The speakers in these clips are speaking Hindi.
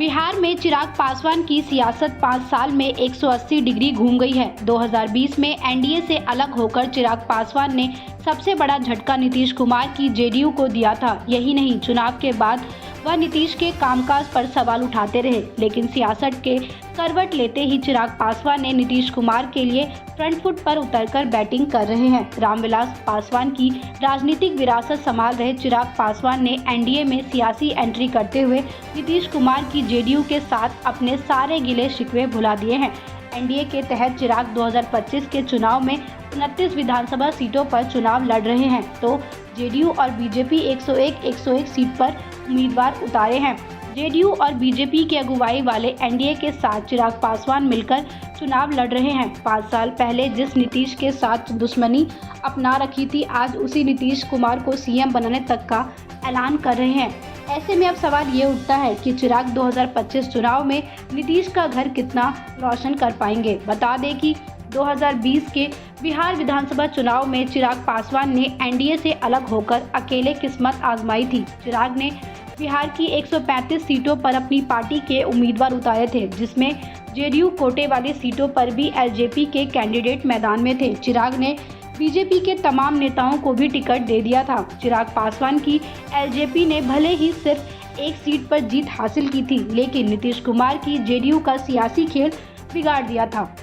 बिहार में चिराग पासवान की सियासत 5 साल में 180 डिग्री घूम गई है। 2020 में एनडीए से अलग होकर चिराग पासवान ने सबसे बड़ा झटका नीतीश कुमार की जेडीयू को दिया था। यही नहीं, चुनाव के बाद वह नीतीश के कामकाज पर सवाल उठाते रहे, लेकिन सियासत के करवट लेते ही चिराग पासवान ने नीतीश कुमार के लिए फ्रंट फुट पर उतरकर बैटिंग कर रहे हैं। रामविलास पासवान की राजनीतिक विरासत संभाल रहे चिराग पासवान ने एनडीए में सियासी एंट्री करते हुए नीतीश कुमार की जेडीयू के साथ अपने सारे गिले शिकवे भुला दिए हैं। एनडीए के तहत चिराग 2025 के चुनाव में 29 विधानसभा सीटों पर चुनाव लड़ रहे हैं, तो जेडीयू और बीजेपी 101 सीट पर उम्मीदवार उतारे हैं। जेडीयू और बीजेपी की अगुवाई वाले एनडीए के साथ चिराग पासवान मिलकर चुनाव लड़ रहे हैं। 5 साल पहले जिस नीतीश के साथ दुश्मनी अपना रखी थी, आज उसी नीतीश कुमार को सीएम बनाने तक का ऐलान कर रहे हैं। ऐसे में अब सवाल ये उठता है कि चिराग 2025 चुनाव में नीतीश का घर कितना रोशन कर पाएंगे। बता दें कि 2020 के बिहार विधानसभा चुनाव में चिराग पासवान ने एनडीए से अलग होकर अकेले किस्मत आजमाई थी। चिराग ने बिहार की 135 सीटों पर अपनी पार्टी के उम्मीदवार उतारे थे, जिसमें जेडीयू कोटे वाली सीटों पर भी एलजेपी के कैंडिडेट मैदान में थे। चिराग ने बीजेपी के तमाम नेताओं को भी टिकट दे दिया था। चिराग पासवान की एलजेपी ने भले ही सिर्फ एक सीट पर जीत हासिल की थी, लेकिन नीतीश कुमार की जेडीयू का सियासी खेल बिगाड़ दिया था।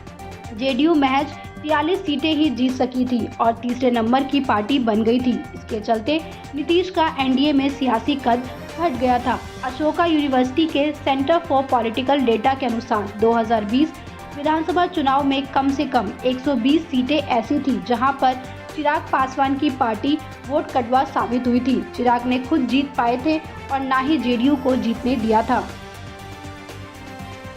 जेडीयू महज 43 सीटें ही जीत सकी थी और तीसरे नंबर की पार्टी बन गई थी। इसके चलते नीतीश का एनडीए में सियासी कद घट गया था। अशोका यूनिवर्सिटी के सेंटर फॉर पॉलिटिकल डेटा के अनुसार 2020 विधानसभा चुनाव में कम से कम 120 सीटें ऐसी थी जहां पर चिराग पासवान की पार्टी वोट कटवा साबित हुई थी। चिराग ने खुद जीत पाए थे और ना ही जेडीयू को जीतने दिया था।